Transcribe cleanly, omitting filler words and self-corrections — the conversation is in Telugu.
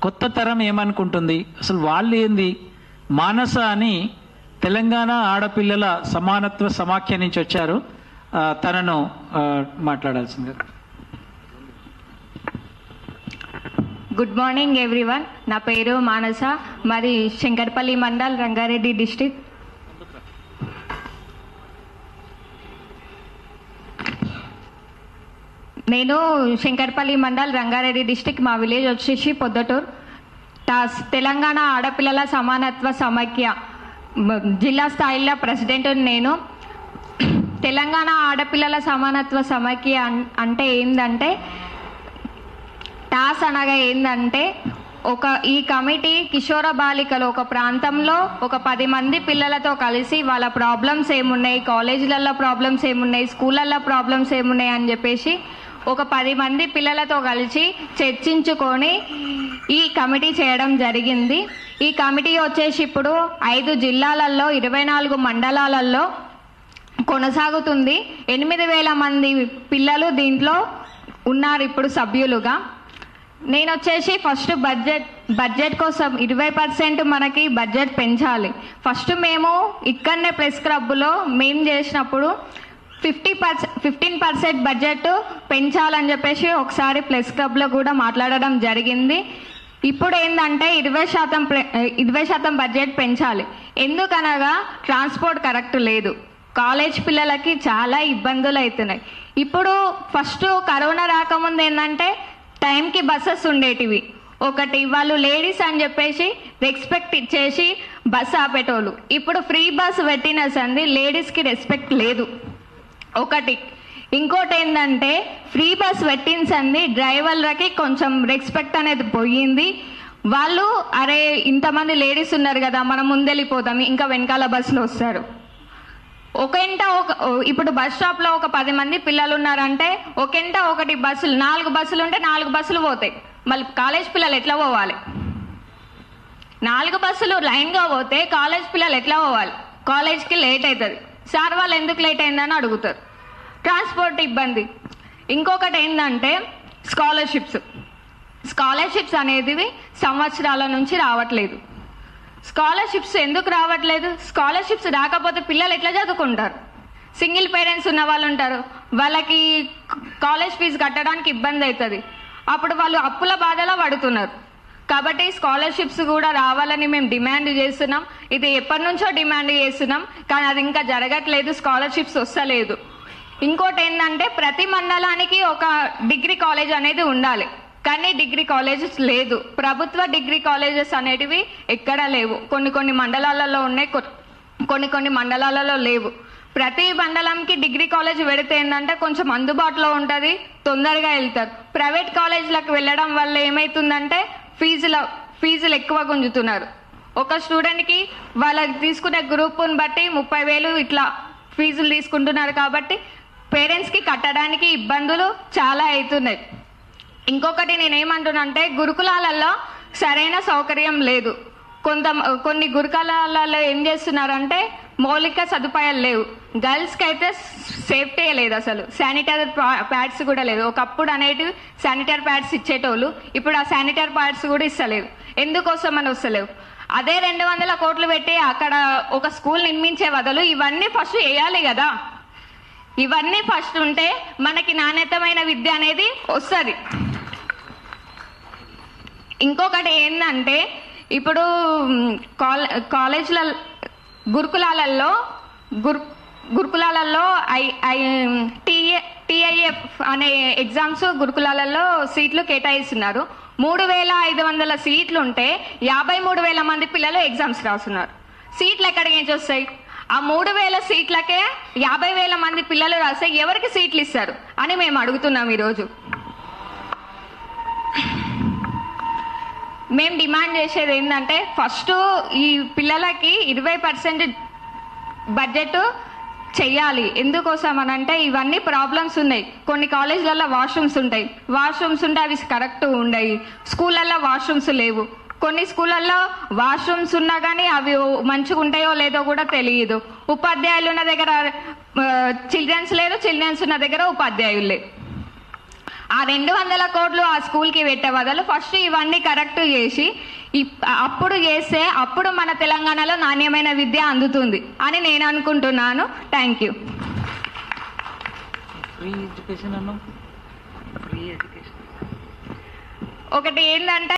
కొత్త తరం ఏమనుకుంటుంది, అసలు వాళ్ళు ఏంది? మానస అని తెలంగాణ ఆడపిల్లల సమానత్వ సమాఖ్య నుంచి వచ్చారు, తనను మాట్లాడాల్సింది. Good morning everyone. నా పేరు మానస, మాది శంకర్పల్లి మండల్, రంగారెడ్డి డిస్ట్రిక్ట్. నేను శంకర్పల్లి మండల్, రంగారెడ్డి డిస్ట్రిక్ట్. మా విలేజ్ వచ్చేసి పొద్దటూరు. తెలంగాణ ఆడపిల్లల సమానత్వ సమాఖ్య జిల్లా స్థాయిలో ప్రెసిడెంట్ నేను. తెలంగాణ ఆడపిల్లల సమానత్వ సమాఖ్య అంటే ఏంటంటే, టాస్ అనగా ఏంటంటే, ఈ కమిటీ కిషోర బాలికలు ఒక ప్రాంతంలో ఒక 10 మంది పిల్లలతో కలిసి వాళ్ళ ప్రాబ్లమ్స్ ఏమున్నాయి, కాలేజీలలో ప్రాబ్లమ్స్ ఏమున్నాయి, స్కూళ్ళల్లో ప్రాబ్లమ్స్ ఏమున్నాయి అని చెప్పేసి ఒక 10 మంది పిల్లలతో కలిసి చర్చించుకొని ఈ కమిటీ చేయడం జరిగింది. ఈ కమిటీ వచ్చేసి ఇప్పుడు 5 జిల్లాలలో 24 మండలాలలో కొనసాగుతుంది. 8,000 మంది పిల్లలు దీంట్లో ఉన్నారు ఇప్పుడు సభ్యులుగా. నేను వచ్చేసి ఫస్ట్ బడ్జెట్ కోసం 20% మనకి బడ్జెట్ పెంచాలి. ఫస్ట్ మేము ఇక్కడనే ప్రెస్ క్లబ్లో మేము చేసినప్పుడు 15% బడ్జెట్ పెంచాలని చెప్పేసి ఒకసారి ప్రెస్ క్లబ్లో కూడా మాట్లాడడం జరిగింది. ఇప్పుడు ఏంటంటే 20% బడ్జెట్ పెంచాలి. ఎందుకనగా ట్రాన్స్పోర్ట్ కరెక్ట్ లేదు, కాలేజ్ పిల్లలకి చాలా ఇబ్బందులు అవుతున్నాయి. ఇప్పుడు ఫస్ట్ కరోనా రాకముందు ఏంటంటే టైంకి బస్సెస్ ఉండేటివి. ఒకటి వాళ్ళు లేడీస్ అని చెప్పేసి రెస్పెక్ట్ ఇచ్చేసి బస్ ఆపేటోళ్ళు. ఇప్పుడు ఫ్రీ బస్ పెట్టిన సంది లేడీస్కి రెస్పెక్ట్ లేదు ఒకటి. ఇంకోటి ఏంటంటే ఫ్రీ బస్ పెట్టిన సంది డ్రైవర్లకి కొంచెం రెస్పెక్ట్ అనేది పోయింది. వాళ్ళు అరే ఇంతమంది లేడీస్ ఉన్నారు కదా, మనం ముందెళ్ళిపోతాం, ఇంకా వెనకాల బస్సులు వస్తారు. ఇప్పుడు బస్ స్టాప్ లో ఒక 10 మంది పిల్లలు ఉన్నారంటే ఒకటి బస్సులు, 4 బస్సులు ఉంటే 4 బస్సులు పోతాయి. మళ్ళీ కాలేజ్ పిల్లలు ఎట్లా పోవాలి? 4 బస్సులు లైన్ గా పోతే కాలేజ్ పిల్లలు ఎట్లా పోవాలి? కాలేజ్కి లేట్ అవుతుంది. సార్ వాళ్ళు ఎందుకు లేట్ అయిందని అడుగుతారు. ట్రాన్స్పోర్ట్ ఇబ్బంది. ఇంకొకటి ఏంటంటే స్కాలర్షిప్స్ అనేది సంవత్సరాల నుంచి రావట్లేదు. స్కాలర్షిప్స్ ఎందుకు రావట్లేదు? స్కాలర్షిప్స్ రాకపోతే పిల్లలు ఎట్లా చదువుకుంటారు? సింగిల్ పేరెంట్స్ ఉన్న వాళ్ళు ఉంటారు, వాళ్ళకి కాలేజ్ ఫీజు కట్టడానికి ఇబ్బంది అవుతుంది. అప్పుడు వాళ్ళు అప్పుల బాధలో పడుతున్నారు. కాబట్టి స్కాలర్షిప్స్ కూడా రావాలని మేము డిమాండ్ చేస్తున్నాం. ఇది ఎప్పటి నుంచో డిమాండ్ చేస్తున్నాం, కానీ అది ఇంకా జరగట్లేదు, స్కాలర్షిప్స్ వస్తలేదు. ఇంకోటి ఏంటంటే ప్రతి మండలానికి ఒక డిగ్రీ కాలేజ్ అనేది ఉండాలి, కానీ డిగ్రీ కాలేజెస్ లేదు. ప్రభుత్వ డిగ్రీ కాలేజెస్ అనేటివి ఎక్కడా లేవు. కొన్ని మండలాలలో ఉన్నాయి, కొన్ని మండలాలలో లేవు. ప్రతి మండలంకి డిగ్రీ కాలేజ్ పెడితే ఏంటంటే కొంచెం అందుబాటులో ఉంటుంది, తొందరగా వెళ్తారు. ప్రైవేట్ కాలేజీలకు వెళ్ళడం వల్ల ఏమవుతుందంటే ఫీజులు ఎక్కువ గుంజుతున్నారు. ఒక స్టూడెంట్కి వాళ్ళకి తీసుకునే గ్రూప్ని బట్టి 30,000 ఇట్లా ఫీజులు తీసుకుంటున్నారు. కాబట్టి పేరెంట్స్కి కట్టడానికి ఇబ్బందులు చాలా అవుతున్నాయి. ఇంకొకటి నేనేమంటున్నా అంటే గురుకులాలలో సరైన సౌకర్యం లేదు. కొన్ని గురుకులాలలో ఏం చేస్తున్నారంటే మౌలిక సదుపాయాలు లేవు. గర్ల్స్కి అయితే సేఫ్టీ లేదు, అసలు శానిటరీ ప్యాడ్స్ కూడా లేదు. ఒకప్పుడు అనేటివి శానిటరీ ప్యాడ్స్ ఇచ్చేటోళ్ళు, ఇప్పుడు ఆ శానిటరీ ప్యాడ్స్ కూడా ఇస్తలేవు. ఎందుకోసం అని వస్తలేవు? అదే 200 కోట్లు పెట్టి అక్కడ ఒక స్కూల్ నిర్మించే బదులు ఇవన్నీ ఫస్ట్ వేయాలి కదా. ఇవన్నీ ఫస్ట్ ఉంటే మనకి నాణ్యతమైన విద్య అనేది వస్తుంది. ఇంకొకటి ఏంటంటే ఇప్పుడు కాలేజ్ల గురుకులాలలో టీఐఎఫ్ అనే ఎగ్జామ్స్ గురుకులాలలో సీట్లు కేటాయిస్తున్నారు. 3,500 సీట్లు ఉంటే 53,000 మంది పిల్లలు ఎగ్జామ్స్ రాస్తున్నారు. సీట్లు ఎక్కడికి నుంచి వస్తాయి? ఆ 3,000 సీట్లకే 50,000 మంది పిల్లలు రాస్తే ఎవరికి సీట్లు ఇస్తారు అని మేము అడుగుతున్నాం. ఈరోజు మేము డిమాండ్ చేసేది ఏంటంటే ఫస్ట్ ఈ పిల్లలకి 20% బడ్జెట్ చెయ్యాలి. ఎందుకోసం అని అంటే ఇవన్నీ ప్రాబ్లమ్స్ ఉన్నాయి. కొన్ని కాలేజీలలో వాష్రూమ్స్ ఉంటాయి, వాష్రూమ్స్ ఉంటే అవి కరెక్ట్ ఉండయి. స్కూళ్ళల్లో వాష్రూమ్స్ లేవు. కొన్ని స్కూళ్ళల్లో వాష్రూమ్స్ ఉన్నా కానీ అవి మంచిగా ఉంటాయో లేదో కూడా తెలియదు. ఉపాధ్యాయులు ఉన్న దగ్గర చిల్డ్రన్స్ లేరు, చిల్డ్రన్స్ ఉన్న దగ్గర ఉపాధ్యాయులు లేరు. ఆ 200 కోట్లు ఆ స్కూల్కి పెట్టే బదులు ఫస్ట్ ఇవన్నీ కరెక్ట్ చేసి అప్పుడు చేస్తే అప్పుడు మన తెలంగాణలో నాణ్యమైన విద్య అందుతుంది అని నేను అనుకుంటున్నాను. Thank you. ఒకటి ఏంటంటే